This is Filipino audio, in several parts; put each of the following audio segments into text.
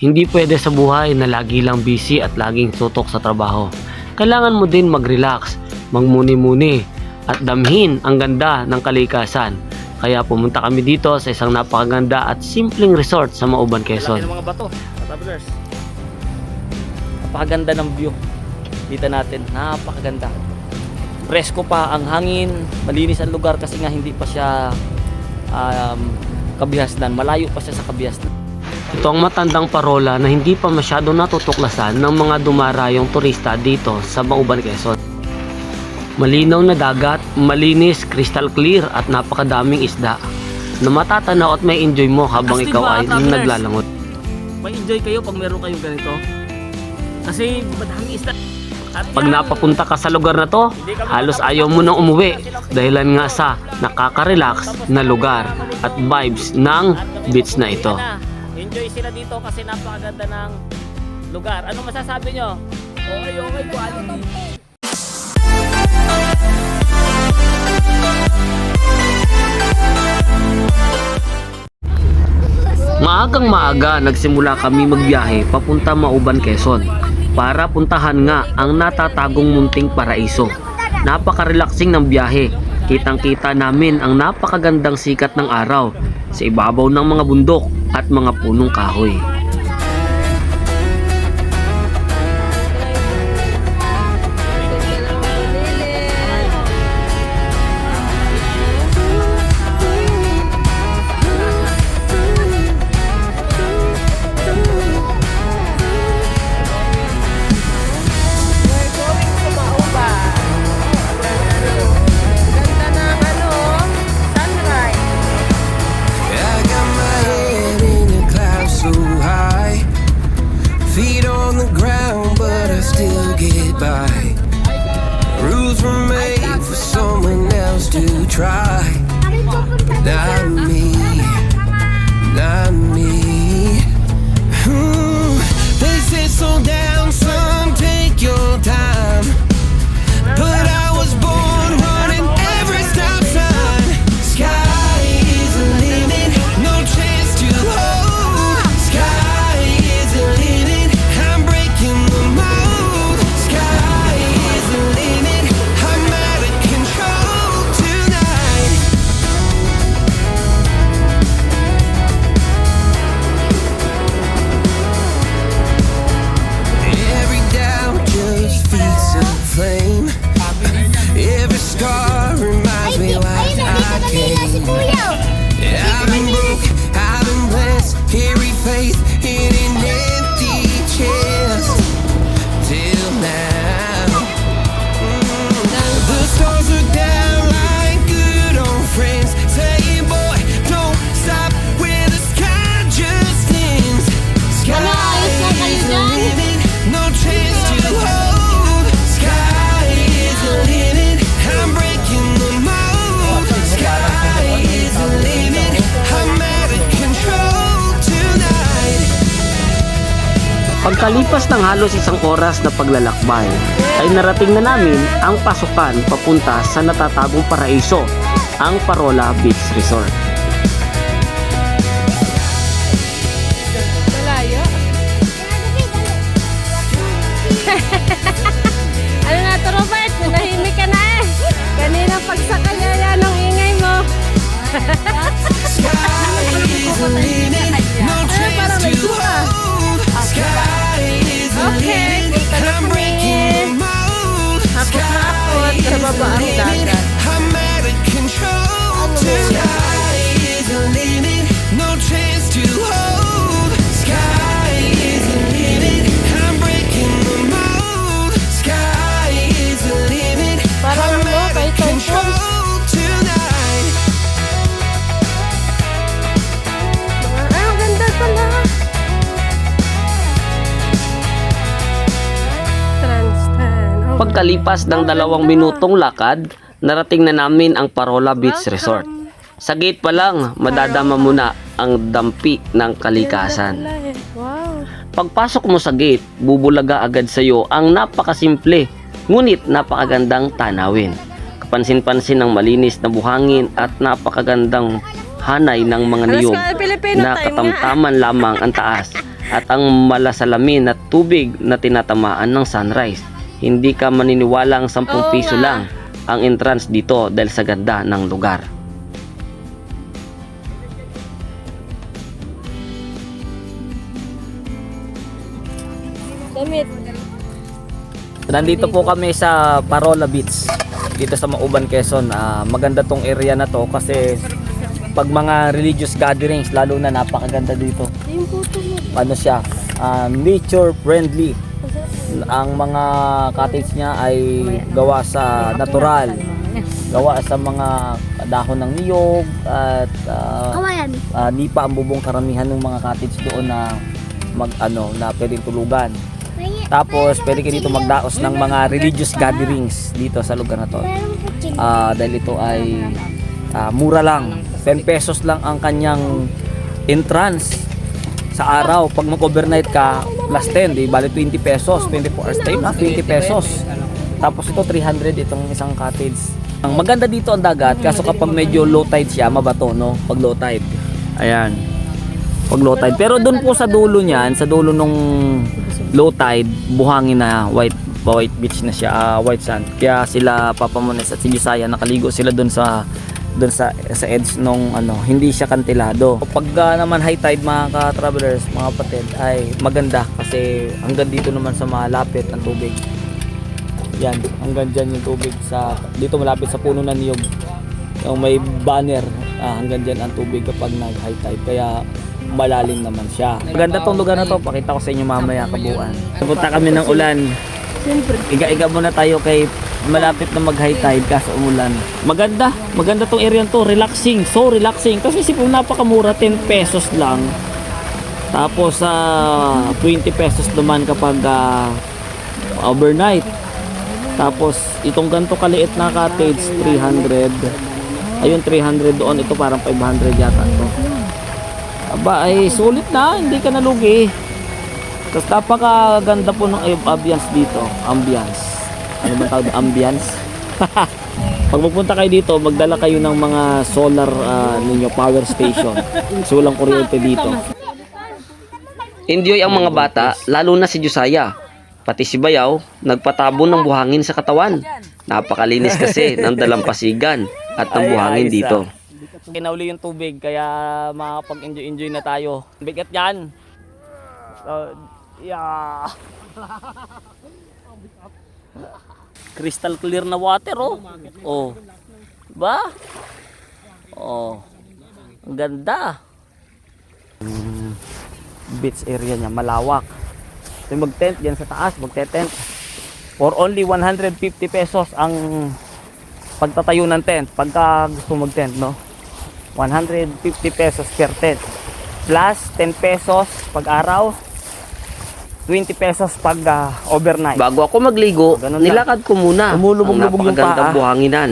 Hindi pwede sa buhay na lagi lang busy at laging tutok sa trabaho. Kailangan mo din mag-relax, magmuni-muni at damhin ang ganda ng kalikasan. Kaya pumunta kami dito sa isang napakaganda at simpleng resort sa Mauban, Quezon. Laki ng mga bato, travelers. Napakaganda ng view. Dito natin, napakaganda. Presko pa ang hangin, malinis ang lugar kasi nga hindi pa siya kabihasnan. Malayo pa siya sa kabihasnan. Ito ang matandang parola na hindi pa masyado natutuklasan ng mga dumarayong turista dito sa Mauban, Quezon. Malinaw na dagat, malinis, crystal clear at napakadaming isda na matatanaw at may enjoy mo habang As ikaw diba, ay travelers? naglalangot. May enjoy kayo pag meron kayong ganito. Kasi madaming isda. At Pag napapunta ka sa lugar na to, halos ayaw mo nang umuwi dahilan nga sa nakaka-relax na lugar at vibes ng beach na ito. Enjoy sila dito kasi napakaganda ng lugar. Ano masasabi nyo? Okay, quality. Maagang maaga nagsimula kami magbiyahe papunta Mauban, Quezon para puntahan nga ang natatagong munting paraiso. Napaka-relaxing ng biyahe. Kitang-kita namin ang napakagandang sikat ng araw sa ibabaw ng mga bundok at mga punong kahoy. Feet on the ground, but I still get by. Rules were made for someone else to try. Not me, not me. They said slow down, son, take your time. But I was born running every stop sign. Sky is the limit, no chance to hold. Sky is the limit. Flame. Every scar reminds me why I came. I've been broke, I've been blessed, carry faith in an empty chest till now. The stars are down like good old friends, saying, boy, don't stop where the sky just ends. Sky is the limit, no chance to hold. Pagkalipas ng halos isang oras na paglalakbay, ay narating na namin ang pasukan papunta sa natatagong paraiso, ang Parola Beach Resort. Malayo. Ano na to, Robert? Nahimik ka na eh. Kanina pagsakay yan ang ingay mo. Parang may suka. Okay, punta na kami. Hapot-hapot sa baba ang dagat. Parang mo, kay Tonton. Ang ganda pala. Pagkalipas ng 2 minutong lakad, narating na namin ang Parola Beach Resort. Sa gate pa lang, madadama mo na ang dampi ng kalikasan. Wow. Pagpasok mo sa gate, bubulaga agad sa iyo ang napakasimple, ngunit napakagandang tanawin. Kapansin-pansin ng malinis na buhangin at napakagandang hanay ng mga niyog na katamtaman lamang ang taas at ang malasalamin at tubig na tinatamaan ng sunrise. Hindi ka maniniwala ang 10 piso lang ang entrance dito dahil sa ganda ng lugar. Damit. Nandito po kami sa Parola Beach dito sa Mauban, Quezon. Maganda tong area na to kasi pag mga religious gatherings, lalo na napakaganda dito. Yung puto mo. Ano siya, nature friendly. Ang mga cottage niya ay gawa sa natural, gawa sa mga dahon ng niyog at Kawayan. nipa ang bubong karamihan ng mga cottage doon na na pwedeng tulugan. Tapos pwede kayo dito magdaos ng mga religious gatherings dito sa lugar na to. Dahil ito ay mura lang. 10 pesos lang ang kanyang entrance sa araw. Pag mag-overnight ka, plus 10, di bali 20 pesos, 24 hours stay na, 20 pesos. Tapos ito 300 itong isang cottage. Ang maganda dito ang dagat, kaso kapag medyo low tide siya, mabato, no? Pag low tide. Ayan. Pag low tide. Pero doon po sa dulo niyan, sa dulo nung low tide, buhangin na white beach na siya, white sand. Kaya sila Papa Mones at si Josiah nakaligo sila doon sa edge nung hindi siya kantilado. Pag naman high tide, mga ka-travelers, mga kapatid, ay maganda kasi hanggang dito naman sa malapit ng tubig. Yan, hanggang dyan yung tubig dito malapit sa puno ng niyog. Yung may banner, hanggang dyan ang tubig kapag nag high tide. Kaya malalim naman siya. Maganda tong lugar na to, pakita ko sa inyo mamaya kabuuan. Punta kami ng ulan. Iga-iga muna tayo kay malapit na mag high tide kaso umulan. Maganda tong area to, relaxing, so relaxing kasi sipong napakamura, 10 pesos lang. Tapos 20 pesos naman kapag overnight. Tapos itong ganto kaliit na cottage 300. Ayun 300 doon, ito parang 500 yata to. Aba ay sulit na, hindi ka nalugi. Tapos napakaganda po ng ambience dito, ambience. Ano ba tawag? Ambience. Pag magpunta kayo dito, magdala kayo ng mga solar ninyo, power station. So walang kuryente dito. Enjoy ang mga bata, lalo na si Josiah. Pati si Bayaw, nagpatabon ng buhangin sa katawan. Napakalinis kasi ng dalampasigan at ng buhangin dito. Kinauli yung tubig kaya makakapag-enjoy na tayo. Bigat yan. Yeah. Crystal clear na water, oh. Oh. Ba? Oh. Ang ganda. Beach area niya malawak. So mag-tent diyan sa taas, magte-tent. For only 150 pesos ang pagtatayo ng tent pagka gusto mag-tent, no? 150 pesos per tent. Plus 10 pesos pag araw. 20 pesos pag overnight. Bago ako magligo, Ganun lang. nilakad ko muna ang Lumulubog-lubog yung napakagandang paa. buhanginan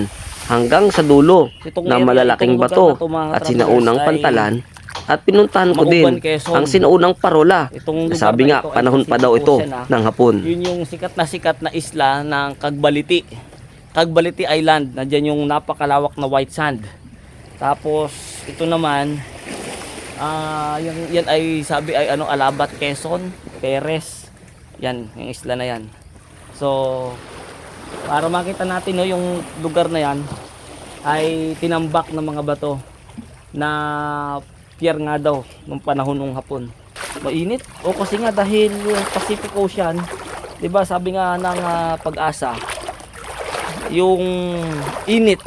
hanggang sa dulo Itong na area, malalaking itong bato lugar na to, mga at sinaunang travelers, ay pantalan at pinuntahan ko din Mauban, Quezon. ang sinaunang Parola. Itong lugar Sabi na nga, ito ay panahon pa daw Pacific ito Ocean, ng hapon. Yun yung sikat na isla ng Cagbaliti. Cagbaliti Island. Nandiyan yung napakalawak na white sand. Tapos ito naman yan ay sabi ay Alabat, Quezon, Perez. Yan, yung isla na yan. So para makita natin, no, yung lugar na yan ay tinambak ng mga bato na pier nga daw nung panahon ng hapon. Mainit o kasi nga dahil Pacific Ocean, 'di ba? Sabi nga ng Pag-asa, yung init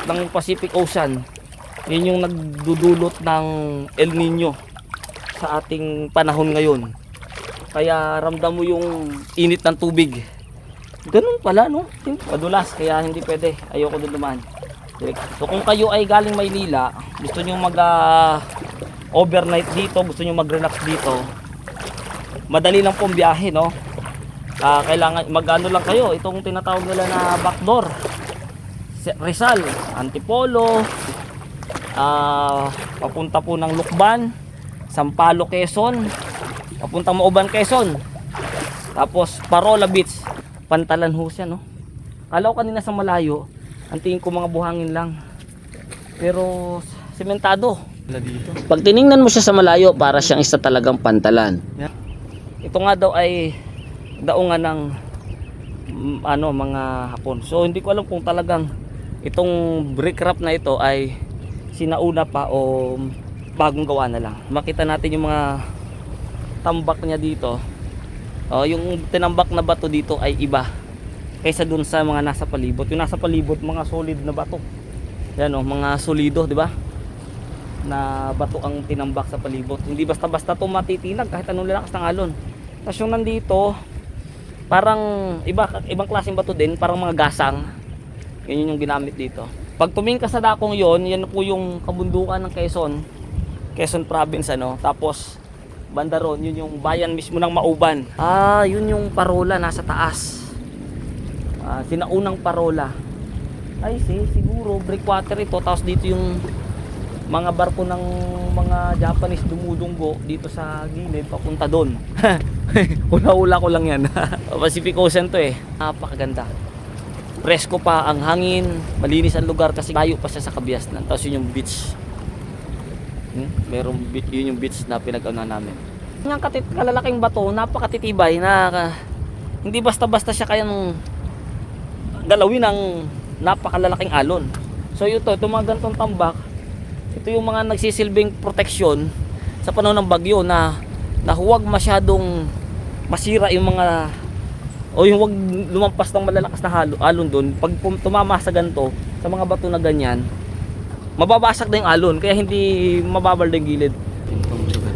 ng Pacific Ocean, yun yung nagdudulot ng El Nino sa ating panahon ngayon. Kaya ramdam mo yung init ng tubig. Ganun pala, no? Madulas, kaya hindi pwede. Ayoko doon naman. So kung kayo ay galing Maynila, gusto nyo mag overnight dito, gusto nyo mag-relax dito, madali lang pong biyahe, no? Kailangan mag-ano lang kayo, itong tinatawag nila na backdoor. Rizal, Antipolo, papunta po ng Lukban, Sampaloc, Quezon, papuntang Mauban, Quezon. Tapos Parola Beach, pantalan ho siya, no? Kala ko kanina sa malayo, ang tingin ko mga buhangin lang. Pero sementado. Pag tiningnan mo siya sa malayo, para siyang isa talagang pantalan. ito nga daw ay daungan ng mga Hapon. So hindi ko alam kung talagang itong brick wrap na ito ay sinauna pa o bagong gawa na lang. Makita natin yung mga tambak niya dito. Yung tinambak na bato dito ay iba kaysa dun sa mga nasa palibot. Yung nasa palibot mga solid na bato. Yan mga solido, di ba? Na bato ang tinambak sa palibot. Hindi basta-basta to matitinag kahit anong lalakas ng alon. Tapos yung nandito parang ibang klaseng bato din, parang mga gasang. Yun yung ginamit dito. Pag tumingin ka sa dakong yon, yan po yung kabundukan ng Quezon Province Tapos banda ron, yun yung bayan mismo ng Mauban. Yun yung parola nasa taas. Sinaunang parola. Ay siguro breakwater ito. Tapos dito yung mga barko ng mga Japanese dumudunggo dito sa gilid papunta doon. Hula-hula ko lang yan. Pacific Ocean to napakaganda. Presko pa ang hangin, malinis ang lugar kasi layo pa siya sa Kabiasnan. Tapos yun yung beach. Yun yung beach na pinag-ano namin. Yung kalalaking bato, napakatitibay na hindi basta-basta siya kayang galawin ng napakalalaking alon. So itong mga ganitong tambak, ito yung mga nagsisilbing proteksyon sa panahon ng bagyo na huwag masyadong masira yung mga yung huwag lumampas ng malalakas na alon doon. Pag tumama sa ganito, sa mga bato na ganyan, mababasag na yung alon kaya hindi mababal yung gilid.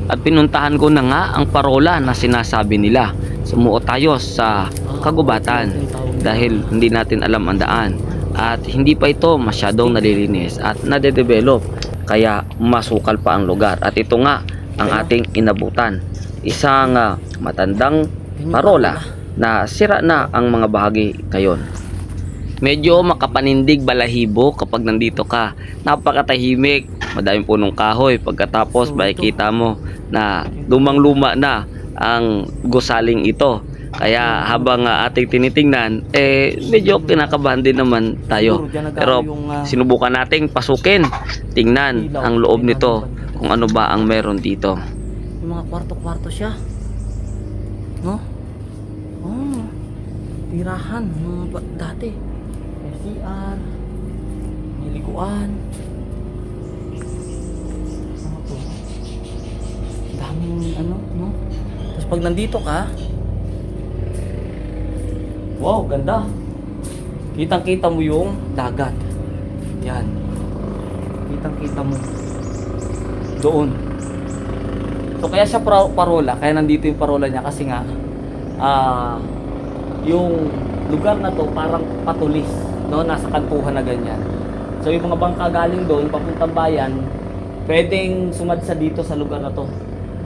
At pinuntahan ko na nga ang parola na sinasabi nila. Sumuot tayo sa kagubatan dahil hindi natin alam ang daan at hindi pa ito masyadong nalilinis at nade-develop kaya masukal pa ang lugar. At ito nga ang ating inabutan, isang matandang parola na sira na ang mga bahagi ngayon. Medyo makapanindig balahibo kapag nandito ka. Napakatahimik, madaming punong kahoy. Pagkatapos makikita mo na lumang-luma na ang gusaling ito. Kaya habang ating tinitingnan, medyo kinakabahan din naman tayo. Pero sinubukan nating pasukin, tingnan ang loob nito kung ano ba ang meron dito. Yung mga kwarto-kwarto siya, no? Tirahan dati. CR, niliguan. Daming no? Tapos pag nandito ka, wow, ganda. Kitang-kita mo yung dagat. Yan. Kitang-kita mo doon. So kaya siya parola, kaya nandito yung parola niya kasi nga yung lugar na to parang patulis, no, nasa kantuhan na ganyan. So yung mga bangka galing doon papuntang bayan, pwedeng sumadsa dito sa lugar na to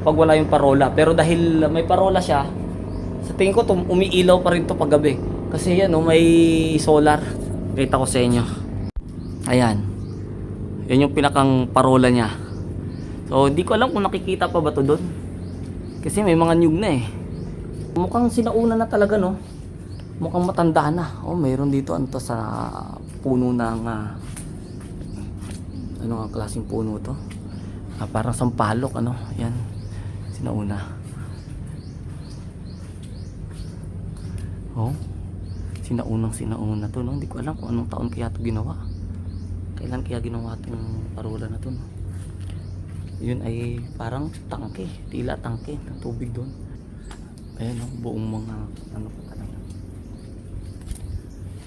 pag wala yung parola. Pero dahil may parola siya, sa tingin ko umiilaw pa rin to pag gabi. Kasi yan, may solar. Kita ko sa inyo. Ayan. Yan yung pinakang parola niya. So hindi ko alam kung nakikita pa ba to doon. Kasi may mga nyug na Mukhang sinauna na talaga, no? Mukhang matanda na. Mayroon dito sa puno ng ano ang klaseng puno to? Parang sampalok, yan. Sinauna. Sinauna to, no? Hindi ko alam kung anong taon kaya to ginawa. Kailan kaya ginawa itong parola na to, no? Yun ay parang tangke, tila tangke ng tubig doon. Ayan, no? Buong mga pa talaga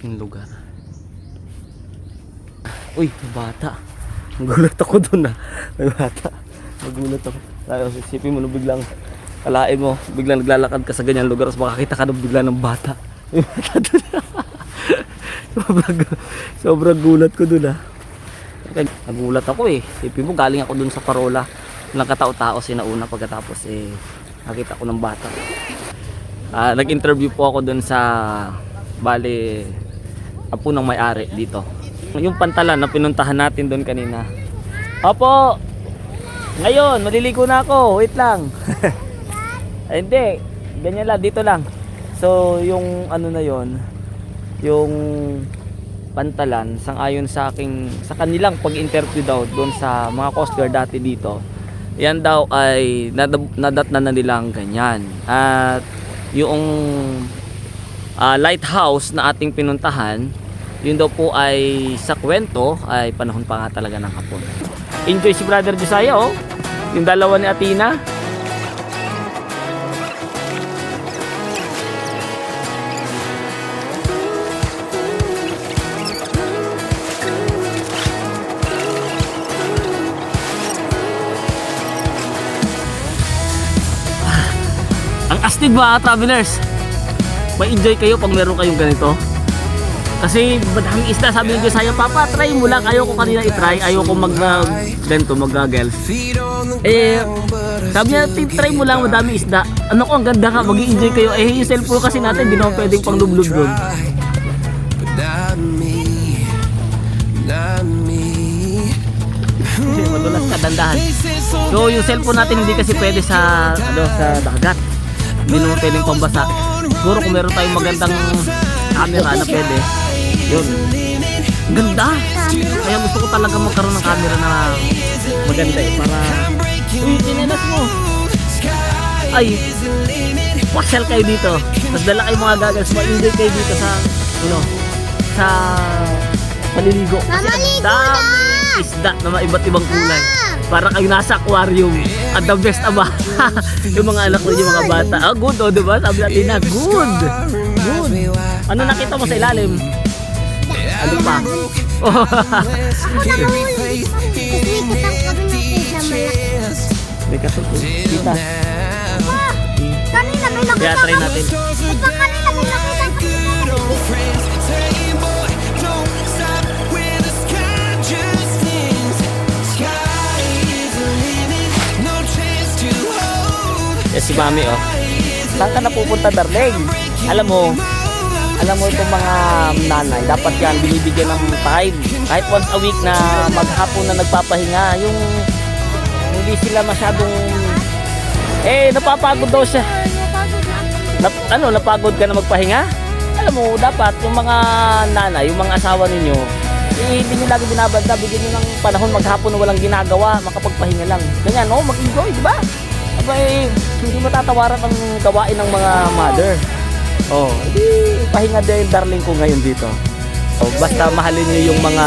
yung lugar. Uy, bata. Nagulat ako dun May bata. Nagulat ako. Tapos isipin mo na biglang kalain mo, biglang naglalakad ka sa ganyan lugar tapos makakita ka na bigla ng bata. May bata dun. Sobrang gulat ko dun Nagulat ako Isipin mo galing ako dun sa parola. Walang katao-tao sinauna pagkatapos nakita ko ng bata. Nag-interview po ako dun sa bali apo ng may-ari dito. Yung pantalan na pinuntahan natin doon kanina. Opo! Ngayon, maliligo na ako. Wait lang. Hindi. Ganyan lang. Dito lang. So, yung ano na yon, yung pantalan, sang-ayon sa kanilang pag-interview daw doon sa mga Coast Guard dati dito, yan daw ay nadatnan na nilang ganyan. At yung lighthouse na ating pinuntahan, yun daw po ay sa kwento ay panahon pa nga talaga ng Hapon. Enjoy si Brother Josiah, oh. Yung dalawa ni Athena. Ang astig ba, travelers? May enjoy kayo pag meron kayong ganito? Kasi madaming isda, sabi ni Josiah, Papa, try mo lang. Ayoko kanina i-try, ayoko ganito, mag-goggles. Sabi niya, try mo lang, madaming isda. Ano ko, ang ganda ka, mag-i-enjoy kayo. Yung cellphone kasi natin, di naman pwedeng pang lublog doon. But not me, not me. Kasi madulas ka, dandahan. So yung cellphone natin hindi kasi pwede sa dagat. Hindi naman pwedeng pambasa. Siguro kung meron tayong magandang camera na pwede, yun. Ganda! Kaya gusto ko talaga magkaroon ng camera na maganda para... Uy, tinelas mo! Ay! Pasyal kayo dito. Tapos dala kayong mga goggles. Ma-enjoy kayo dito sa... sa... paliligo. Mamaligo na! Daming isda na iba't ibang kulay. Para kayo nasa aquarium. At the best aba. Yung mga anak ko, yung mga bata. Good, diba? Sabi natin na, good! Good! Ano nakita mo sa ilalim? Ano pa? Ako nakahuli. Kasi ikot ang kabinet na malaki. May kasunod. Kita. Kanina may nakita Kaya try natin. Diba kanina may nakita ko. Friends saying, boy, don't stop where the sky just ends. Sky is the limit, no chance to hold. Yes, si Mami, oh. Saan ka napupunta, darling? Alam mo itong mga nanay, dapat yan binibigyan ng time. Kahit once a week na maghapon na nagpapahinga. Yung hindi sila masyadong... napapagod daw siya. Napagod ka na magpahinga? Alam mo, dapat yung mga nanay, yung mga asawa ninyo, hindi nyo lagi binabanda, bigyan nyo ng panahon maghapon na walang ginagawa, makapagpahinga lang. Ganyan, mag-enjoy, di ba? Abay, hindi matatawaran ang gawain ng mga mother. Pahinga din darling ko ngayon dito. Basta mahalin nyo yung mga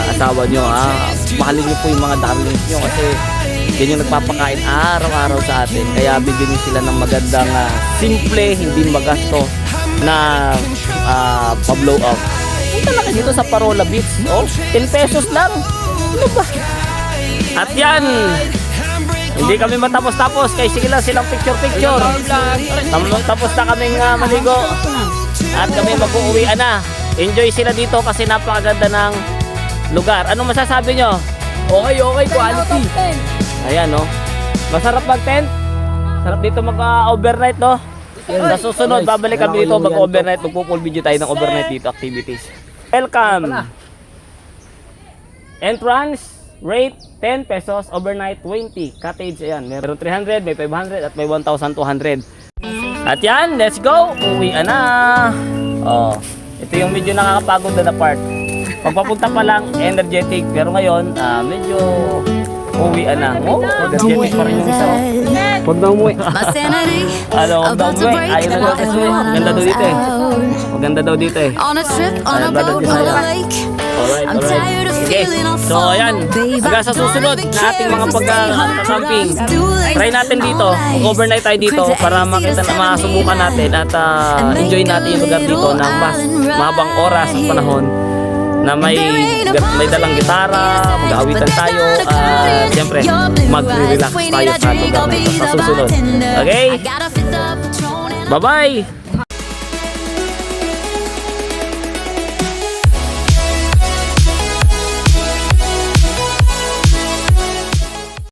asawa nyo, mahalin nyo po yung mga darlings nyo kasi yan yung nagpapakain araw-araw sa atin. Kaya bigyan nyo sila ng magandang simple, hindi magasto na pa-blow up. Punta lang dito sa Parola Beach. 10 pesos lang. Ano ba? At yan, hindi kami matapos-tapos. Kaya sige lang silang picture-picture. Tapos na kaming maligo. At kami mag-uuwian na. Enjoy sila dito kasi napakaganda ng lugar. Anong masasabi nyo? Okay, quality. Ayan, masarap mag-tent. Sarap dito mag-overnight, no? Sa susunod, babalik kami dito mag-overnight. Magpo-full video tayo ng overnight dito activities. Welcome! Entrance, rate 10 pesos, overnight 20. Cottage, ayan. Meron 300, may 500, at may 1,200. At yan, let's go! Uwian na! Ito yung medyo nakakapagod na part. Pagpapunta pa lang, energetic. Pero ngayon, medyo uwian na. Energetic pa rin yung isa. Huwag na umuwi. Huwag na umuwi. Ayaw na daw kasi. Maganda daw dito eh. Maganda daw dito eh. On a trip, on a boat, on a lake. I'm tired of Okay, feeling all so ayan, hanggang sa susunod na ating mga pag-camping. Try natin dito, mag-overnight tayo dito para makita na masubukan natin at enjoy natin yung lugar dito ng mas mahabang oras at panahon na may dalang gitara, mag-aawitan tayo, siyempre mag-relax tayo sa lugar nito sa susunod. Okay? Bye-bye!